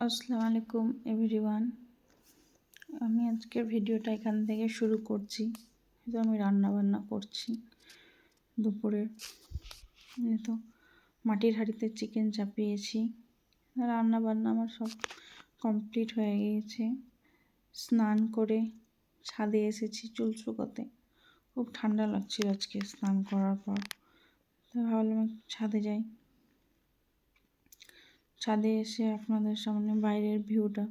আসসালামু আলাইকুম এভরিওয়ান। আমি আজকের ভিডিওটা এখান থেকে শুরু করছি। আমি রান্না বান্না করছি দুপুরের। তো মাটির হাঁড়িতে চিকেন চাপিয়েছি। রান্না বান্না আমার সব কমপ্লিট হয়ে গিয়েছে। স্নান করে ছাদে এসেছি চুল শুকোতে। খুব ঠান্ডা লাগছিল আজকে স্নান করার পর, তো ভাবলাম ছাদে যাই। ছাদে এসে আপনাদের সামনে বাইরের ভিউটা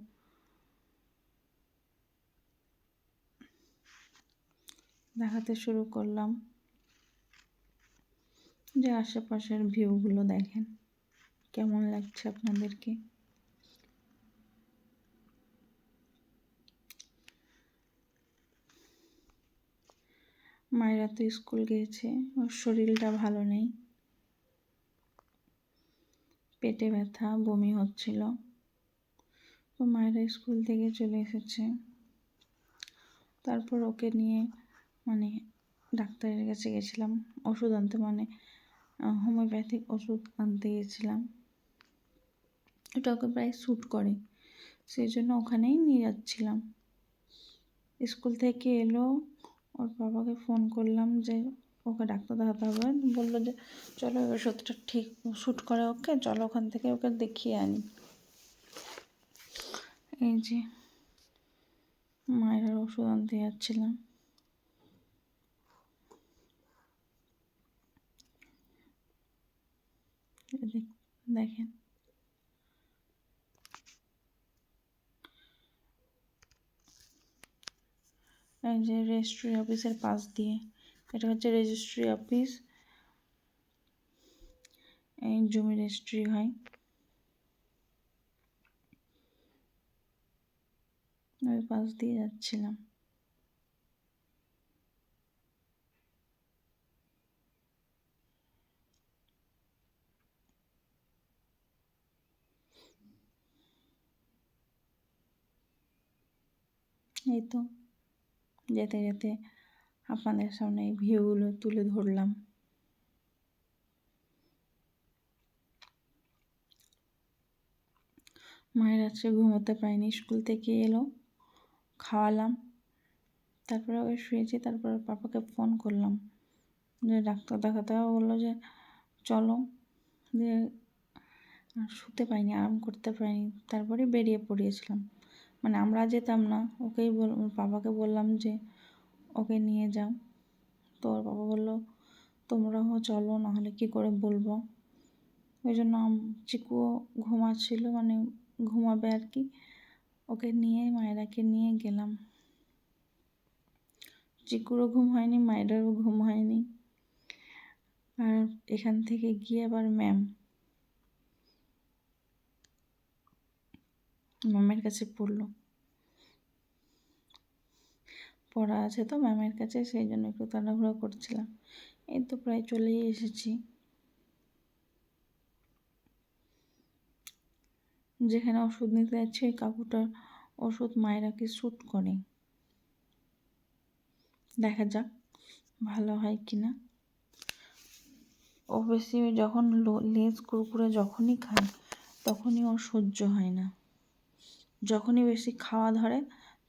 দেখাতে শুরু করলাম, যে আশেপাশের ভিউগুলো দেখেন কেমন লাগছে আপনাদেরকে। মায়েরা তো স্কুল গিয়েছে, ওর শরীরটা ভালো নেই, পেটে ব্যথা, বমি হচ্ছিল। তো মায়েরা স্কুল থেকে চলে এসেছে। তারপর ওকে নিয়ে ডাক্তারের কাছে গেছিলাম ওষুধ আনতে, হোমিওপ্যাথিক ওষুধ আনতে গেছিলাম। এটা ওকে প্রায় শ্যুট করে, সেই জন্য ওখানেই নিয়ে যাচ্ছিলাম। স্কুল থেকে এলো, ওর বাবাকে ফোন করলাম যে ওকে ডাক্তার দেখাতে হবে। বললো যে চলো ওষুধটা ঠিক শ্যুট করে ওকে, চলো ওখান থেকে ওকে দেখিয়ে আনি। এই যে মায়ের ওষুধ আনতে যাচ্ছিলাম। দেখেন এই যে রেজিস্ট্রি অফিসের পাশ দিয়ে, এটা হচ্ছে রেজিস্ট্রি অফিস, এই জমি রেজিস্ট্রি হয়। ওই পাশ দিয়ে যাচ্ছিলাম। এই তো যেতে যেতে আপনাদের সামনে এই ভিউগুলো তুলে ধরলাম। মায়ের আজকে ঘুমোতে পারিনি, স্কুল থেকে এলো, খাওয়ালাম, তারপরে ওই শুয়েছি। তারপরে পাপাকে ফোন করলাম যে ডাক্তার দেখাতে হবে। বললো যে চলো, যে শুতে পারিনি, আরাম করতে পারিনি। তারপরে বেরিয়ে পড়িয়েছিলাম, আমরা যেতাম না, পাপাকে বললাম যে ওকে নিয়ে যাও। তো ওর বাবা বললো তোমরাও চলো, নাহলে কি করে বলবো। ওই জন্য চিকুও ঘুমাচ্ছিল, ঘুমাবে আর কি। ওকে নিয়ে মায়েরাকে নিয়ে গেলাম। চিকুরও ঘুম হয়নি, মায়েরারও ঘুম হয়নি। আর এখান থেকে গিয়ে আবার ম্যামের কাছে পড়া আছে তো ম্যামের কাছে, সেই জন্য একটু তাড়াহুড়ো করছিলাম। এই তো প্রায় চলেই এসেছি। যেখানে ওষুধ নিতে যাচ্ছি ওই কাকুটার ওষুধ মায়েরাকে শ্যুট করে। দেখা যাক ভালো হয় কিনা। ও বেশি যখন লেজ কুরকুরে যখনই খায় তখনই ওর সহ্য হয় না। যখনই বেশি খাওয়া ধরে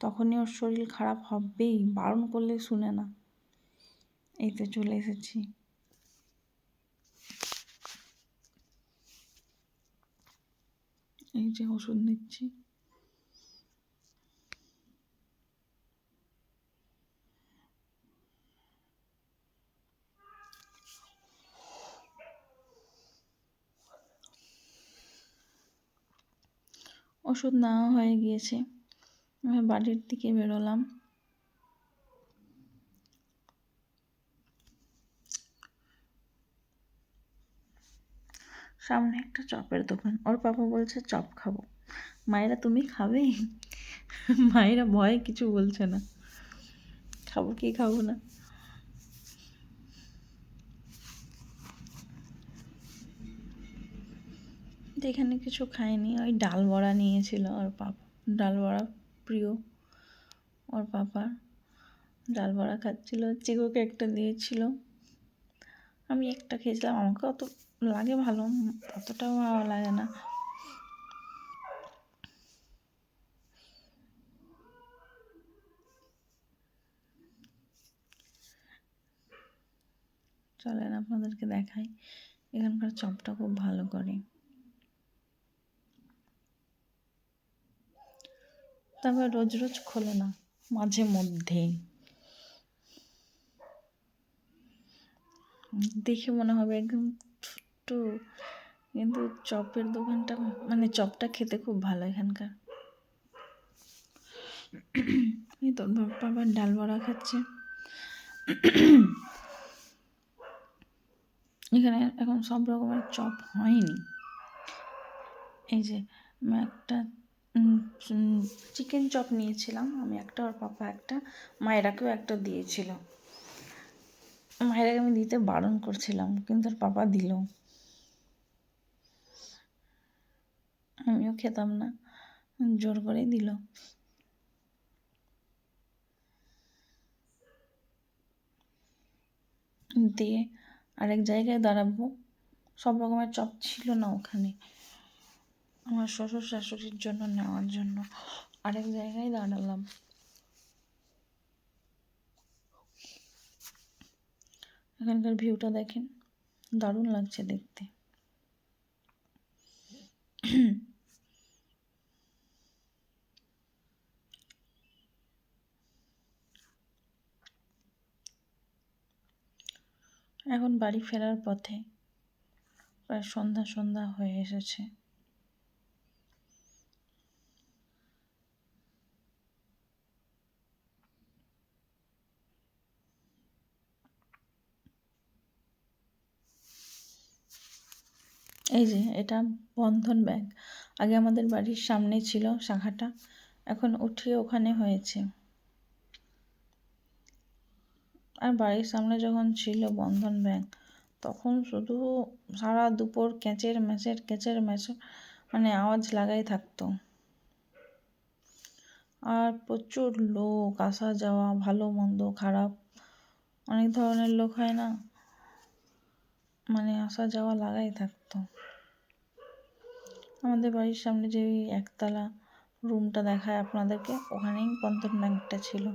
তখনই ওর শরীর খারাপ হবেই, বারণ করলে শুনে না। এই তো চলে এসেছি। এই যে ওষুধ নিচ্ছি। ওষুধ নেওয়া হয়ে গিয়েছে, আমি বাড়ির দিকে বেরোলাম। সামনে একটা চপের দোকান, ওর পাপা বলছে চপ খাবো। মায়েরা তুমি খাবে? মায়েরা ভয়ে কিছু বলছে না, খাবো কি খাবো না। এখানে কিছু খাইনি, ওই ডাল বড়া নিয়েছিল ওর পাপা। ডাল বড়া প্রিয় ওর পাপার, ডাল বড়া খাচ্ছিল। চিকুকে একটা দিয়েছিল, আমি একটা খেয়েছিলাম। আমাকে অত লাগে ভালো, অতটাও ভালো লাগে না। চলেন আপনাদেরকে দেখাই। এখানকার চপটা খুব ভালো করে। তবে রোজ রোজ খোলে না, মাঝে মধ্যে। দেখে মনে হবে একদম ছোট্ট, কিন্তু চপের দোকানটা মানে চপটা খেতে খুব ভালো এখানকার। এই তোর বাবা আবার ডাল বড়া খাচ্ছে। এখানে এখন সব রকমের চপ হয়নি। এই যে আমি একটা চিকেন চপ নিয়েছিলাম, আমি একটা, আর পাপা একটা, মায়েরাকেও একটা দিয়েছিল। মায়েরাকে আমি দিতে বারণ করছিলাম, কিন্তু আর পাপা দিল। আমিও খেতাম না, জোর করেই দিল। দিয়ে আরেক জায়গায় দাঁড়াবো, সব রকমের চপ ছিল না ওখানে। আমার শ্বশুর শাশুড়ির জন্য নেওয়ার জন্য আরেক জায়গায় দাঁড়ালাম। এখানকার ভিউটা দেখেন, দারুণ লাগছে দেখতে। এখন বাড়ি ফেরার পথে, প্রায় সন্ধ্যা সন্ধ্যা হয়ে এসেছে। এই যে এটা বন্ধন ব্যাংক। আগে আমাদের বাড়ির সামনে ছিল শাখাটা, এখন উঠিয়ে ওখানে হয়েছে। আর বাড়ির সামনে যখন ছিল বন্ধন ব্যাংক, তখন শুধু সারা দুপুর ক্যাচের ম্যাচের মানে আওয়াজ লাগাই থাকতো। আর প্রচুর লোক আসা যাওয়া, ভালো মন্দ খারাপ অনেক ধরনের লোক হয় না, মানে আসা যাওয়া লাগাই থাকতো। আমাদের বাড়ির সামনে যে একতলা রুমটা দেখায় আপনাদেরকে, ওখানেই বন্ধন ব্যাংকটা ছিল।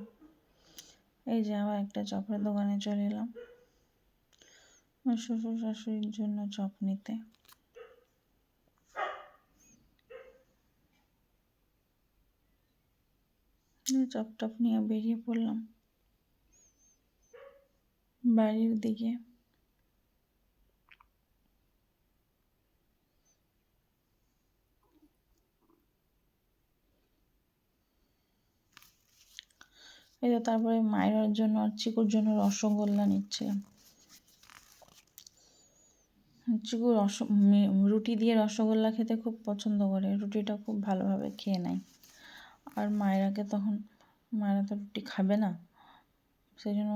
এই যে আবার একটা চপের দোকানে চলে এলাম শ্বশুর শাশুড়ির জন্য চপ নিতে। চপ টপ নিয়ে বেরিয়ে পড়লাম বাড়ির দিকে। এই যে তারপরে মায়ের জন্য আর চিকুর জন্য রসগোল্লা নিচ্ছিলাম। চিকু রুটি দিয়ে রসগোল্লা খেতে খুব পছন্দ করে, রুটিটা খুব ভালোভাবে খেয়ে নেয়। আর মায়েরাকে তখন, মায়েরা তো রুটি খাবে না, সেই জন্য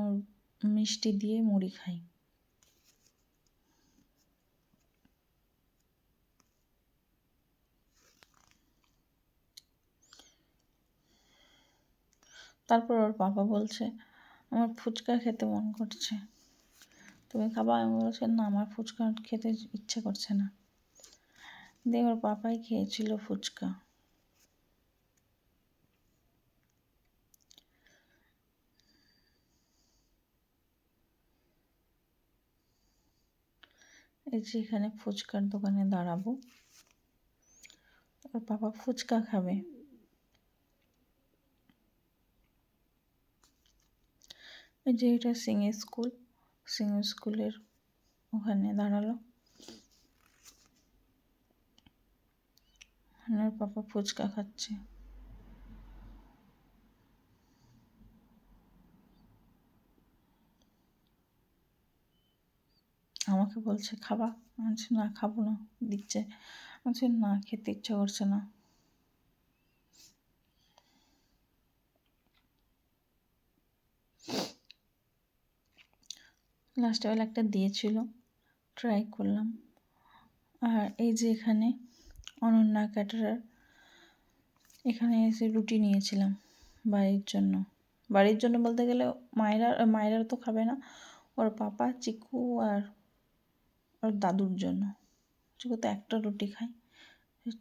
মিষ্টি দিয়ে মুড়ি খাই। তারপর ওর পাপা বলছে আমার ফুচকা খেতে মন করছে, তুমি খাবা? আমি বলছি না, আমার ফুচকা খেতে ইচ্ছে করছে না। দিয়ে ওর পাপাই খেয়েছিল ফুচকা। এই যে এখানে ফুচকার দোকানে দাঁড়াবো, ওর পাপা ফুচকা খাবে। এই যে এটা সিংহ স্কুলের ওখানে দাঁড়ালো, ওর পাপা ফুচকা খাচ্ছে। আমাকে বলছে খাবা? আমি বলছি না, খাবো না। দিচ্ছে, আমি বলছি না, খেতে ইচ্ছা করছে না। লাস্টে বেলা একটা দিয়েছিল, ট্রাই করলাম। আর এই যে এখানে অনন্যা ক্যাটারার, এখানে এসে রুটি নিয়েছিলাম বাড়ির জন্য বলতে গেলে মায়েরা তো খাবে না, ওর পাপা, চিকু আর ওর দাদুর জন্য। চিকু তো একটা রুটি খায়।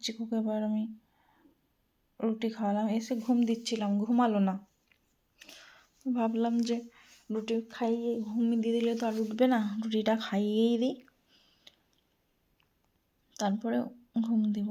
চিকুকে এবার আমি রুটি খাওয়ালাম, এসে ঘুম দিচ্ছিলাম, ঘুমালো না। ভাবলাম যে রুটি খাইয়ে ঘুমিয়ে দিয়ে দিলে তো আর উঠবে না, রুটিটা খাইয়েই দিই, তারপরে ঘুম দিব।